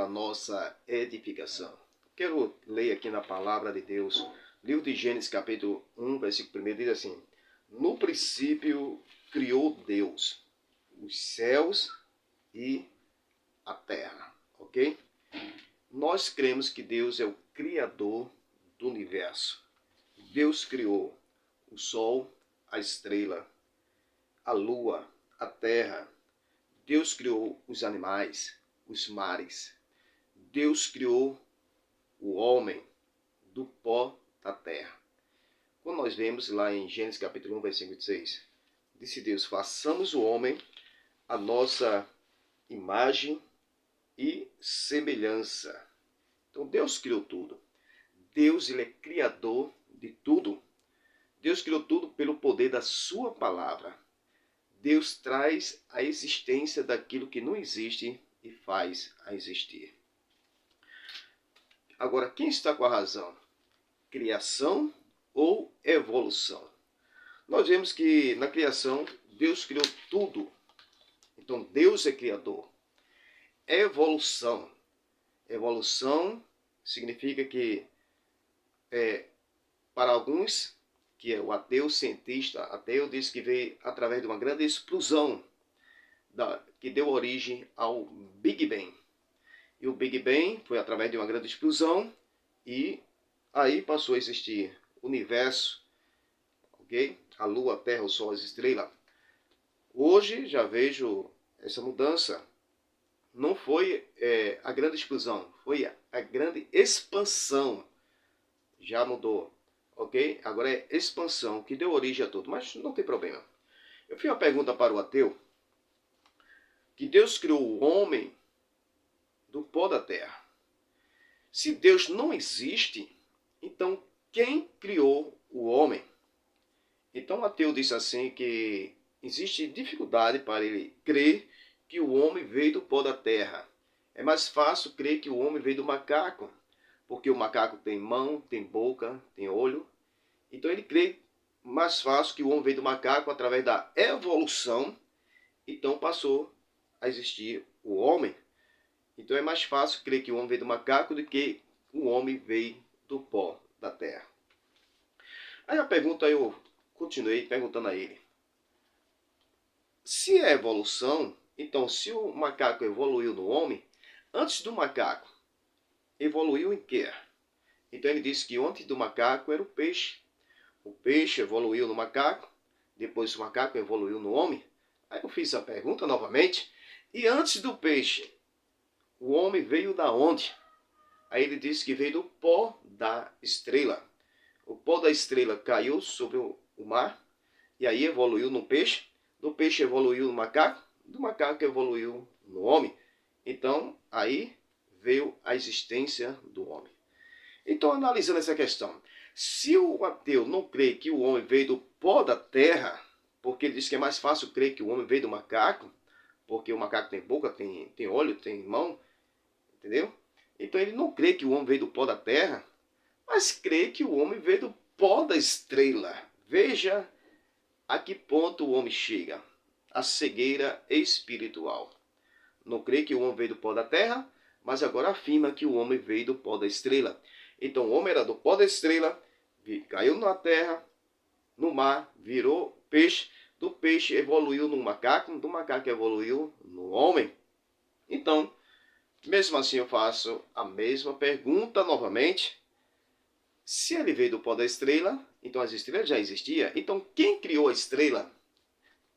a nossa edificação. Quero ler aqui na palavra de Deus, livro de Gênesis capítulo 1, versículo 1, diz assim: no princípio criou Deus os céus e a terra, ok? Nós cremos que Deus é o Criador do universo. Deus criou o sol, a estrela, a lua, a terra. Deus criou os animais, os mares. Deus criou o homem do pó da terra. Quando nós vemos lá em Gênesis capítulo 1, versículo 6, disse Deus: façamos o homem a nossa imagem e semelhança. Então Deus criou tudo. Deus, ele é criador de tudo. Deus criou tudo pelo poder da sua palavra. Deus traz a existência daquilo que não existe e faz a existir. Agora, quem está com a razão? Criação ou evolução? Nós vemos que na criação Deus criou tudo. Então Deus é criador. Evolução. Evolução significa que para alguns, que é o ateu cientista, ateu diz que veio através de uma grande explosão que deu origem ao Big Bang. E o Big Bang foi através de uma grande explosão e aí passou a existir o universo, ok? A lua, a terra, o sol, as estrelas. Hoje já vejo essa mudança. Não foi a grande explosão, foi a grande expansão. Já mudou, ok? Agora é expansão, que deu origem a tudo, mas não tem problema. Eu fiz uma pergunta para o ateu, que Deus criou o homem do pó da terra. Se Deus não existe, então quem criou o homem? Então o ateu disse assim que existe dificuldade para ele crer que o homem veio do pó da terra. É mais fácil crer que o homem veio do macaco, porque o macaco tem mão, tem boca, tem olho. Então ele crê mais fácil que o homem veio do macaco através da evolução. Então passou a existir o homem. Então é mais fácil crer que o homem veio do macaco do que o homem veio do pó da terra. Aí a pergunta, eu continuei perguntando a ele: se é evolução, então se o macaco evoluiu no homem, antes do macaco, evoluiu em quê? Então ele disse que antes do macaco era o peixe. O peixe evoluiu no macaco, depois o macaco evoluiu no homem. Aí eu fiz a pergunta novamente: e antes do peixe, o homem veio da onde? Aí ele disse que veio do pó da estrela. O pó da estrela caiu sobre o mar e aí evoluiu no peixe. Do peixe evoluiu no macaco, do macaco evoluiu no homem. Então aí veio a existência do homem. Então, analisando essa questão, se o ateu não crê que o homem veio do pó da terra, porque ele diz que é mais fácil crer que o homem veio do macaco, porque o macaco tem boca, tem olho, tem mão, entendeu? Então ele não crê que o homem veio do pó da terra, mas crê que o homem veio do pó da estrela. Veja a que ponto o homem chega. A cegueira espiritual. Não crê que o homem veio do pó da terra, mas agora afirma que o homem veio do pó da estrela. Então o homem era do pó da estrela, caiu na terra, no mar, virou peixe, do peixe evoluiu no macaco, do macaco evoluiu no homem. Então, mesmo assim eu faço a mesma pergunta novamente. Se ele veio do pó da estrela, então as estrelas já existiam. Então quem criou a estrela?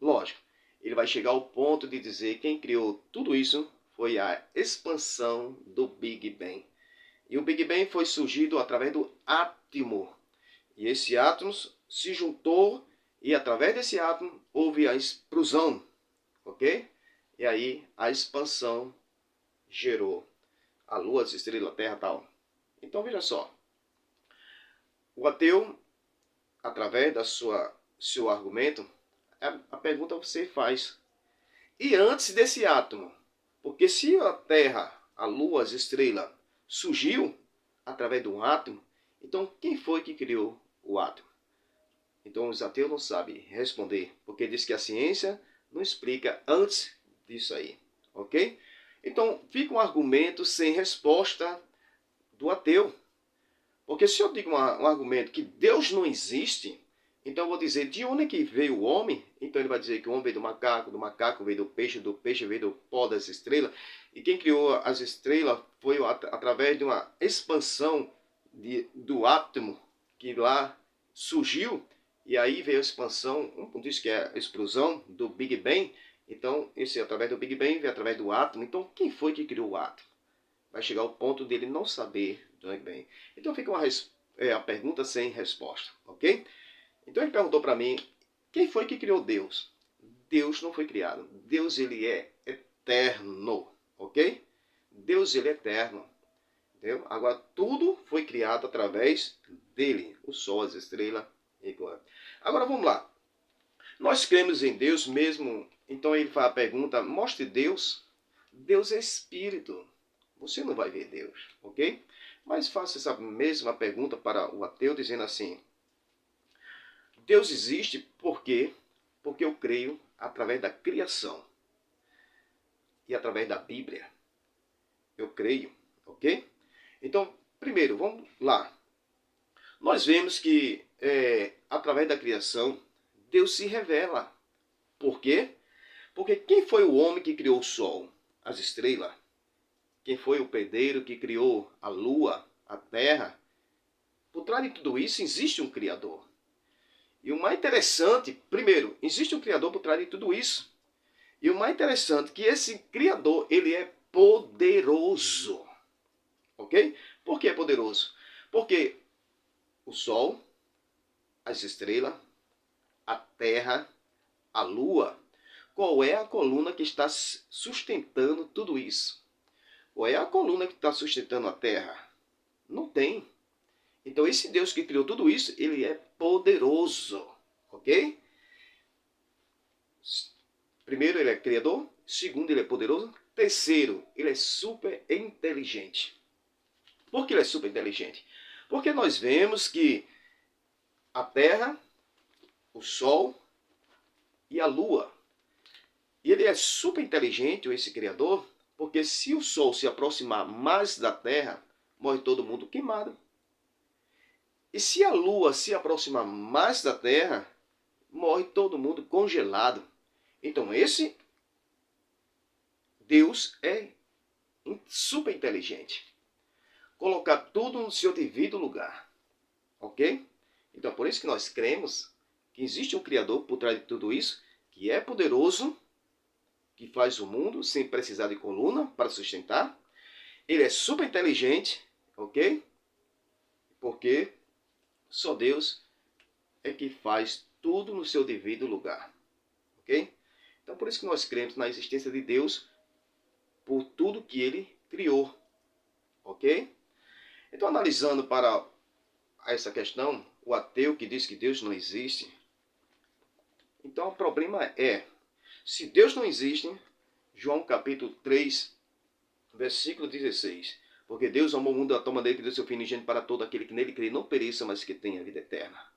Lógico, ele vai chegar ao ponto de dizer que quem criou tudo isso foi a expansão do Big Bang. E o Big Bang foi surgido através do átomo. E esse átomo se juntou e através desse átomo houve a explosão, ok? E aí a expansão gerou a lua, as estrelas, a terra e tal. Então veja só. O ateu, através da seu argumento, a pergunta você faz: e antes desse átomo? Porque se a terra, a lua, as estrelas surgiu através de um átomo, então quem foi que criou o átomo? Então os ateus não sabem responder, porque diz que a ciência não explica antes disso aí, ok? Então, fica um argumento sem resposta do ateu. Porque se eu digo um argumento que Deus não existe, então eu vou dizer de onde é que veio o homem? Então ele vai dizer que o homem veio do macaco veio do peixe veio do pó das estrelas. E quem criou as estrelas foi através de uma expansão do átomo que lá surgiu. E aí veio a expansão, diz que é a explosão do Big Bang. Então, esse através do Big Bang veio através do átomo. Então, quem foi que criou o átomo? Vai chegar ao ponto dele não saber do Big Bang. Então, fica a pergunta sem resposta, ok? Então, ele perguntou para mim, quem foi que criou Deus? Deus não foi criado. Deus, ele é eterno, ok? Deus, ele é eterno. Entendeu? Agora, tudo foi criado através dele. O sol, as estrelas e claro. Agora, vamos lá. Nós cremos em Deus mesmo. Então, ele faz a pergunta, mostre Deus. Deus é espírito. Você não vai ver Deus, ok? Mas faça essa mesma pergunta para o ateu, dizendo assim, Deus existe por quê? Porque eu creio através da criação e através da Bíblia. Eu creio, ok? Então, primeiro, vamos lá. Nós vemos que, através da criação, Deus se revela. Por quê? Porque quem foi o homem que criou o sol, as estrelas? Quem foi o pedreiro que criou a lua, a terra? Por trás de tudo isso existe um Criador. E o mais interessante, primeiro, existe um Criador por trás de tudo isso. E o mais interessante é que esse Criador, ele é poderoso. Ok? Por que é poderoso? Porque o sol, as estrelas, a terra, a lua, qual é a coluna que está sustentando tudo isso? Qual é a coluna que está sustentando a terra? Não tem. Então esse Deus que criou tudo isso, ele é poderoso. Ok? Primeiro, ele é criador. Segundo, ele é poderoso. Terceiro, ele é super inteligente. Por que ele é super inteligente? Porque nós vemos que a terra, o sol e a lua. E ele é super inteligente, esse criador, porque se o sol se aproximar mais da terra, morre todo mundo queimado. E se a lua se aproximar mais da terra, morre todo mundo congelado. Então esse Deus é super inteligente. Colocar tudo no seu devido lugar. Ok? Então por isso que nós cremos que existe um Criador por trás de tudo isso, que é poderoso, que faz o mundo sem precisar de coluna para sustentar. Ele é super inteligente, ok? Porque só Deus é que faz tudo no seu devido lugar, ok? Então por isso que nós cremos na existência de Deus por tudo que ele criou, ok? Então analisando para essa questão, o ateu que diz que Deus não existe, então o problema é, se Deus não existe, João capítulo 3, versículo 16, porque Deus amou o mundo da tal maneira que deu seu Filho unigênito para todo aquele que nele crê, não pereça, mas que tenha vida eterna.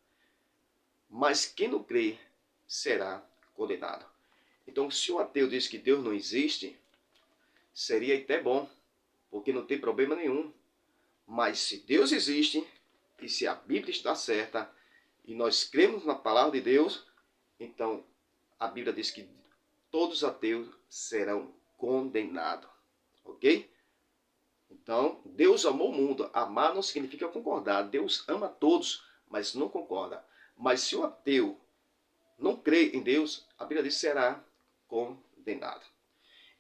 Mas quem não crê será condenado. Então, se o ateu diz que Deus não existe, seria até bom, porque não tem problema nenhum. Mas se Deus existe, e se a Bíblia está certa, e nós cremos na palavra de Deus, então a Bíblia diz que todos os ateus serão condenados. Ok? Então, Deus amou o mundo. Amar não significa concordar. Deus ama todos, mas não concorda. Mas se o ateu não crê em Deus, a Bíblia diz que será condenado.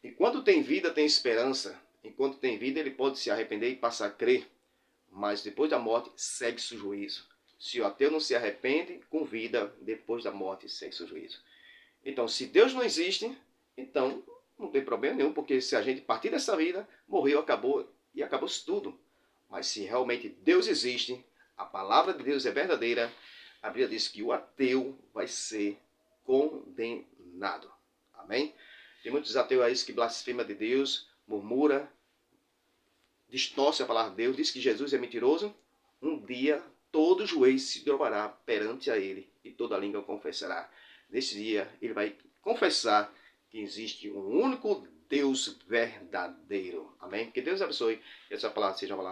Enquanto tem vida, tem esperança. Enquanto tem vida, ele pode se arrepender e passar a crer. Mas depois da morte, segue-se o juízo. Se o ateu não se arrepende, com vida, depois da morte, segue-se o juízo. Então, se Deus não existe, então não tem problema nenhum, porque se a gente partir dessa vida, morreu, acabou, e acabou-se tudo. Mas se realmente Deus existe, a palavra de Deus é verdadeira, a Bíblia diz que o ateu vai ser condenado. Amém? Tem muitos ateus aí que blasfemam de Deus, murmura, distorce a palavra de Deus, diz que Jesus é mentiroso. Um dia todo joelho se dobrará perante a ele e toda língua confessará. Nesse dia ele vai confessar que existe um único Deus verdadeiro. Amém? Que Deus abençoe e essa palavra seja falada.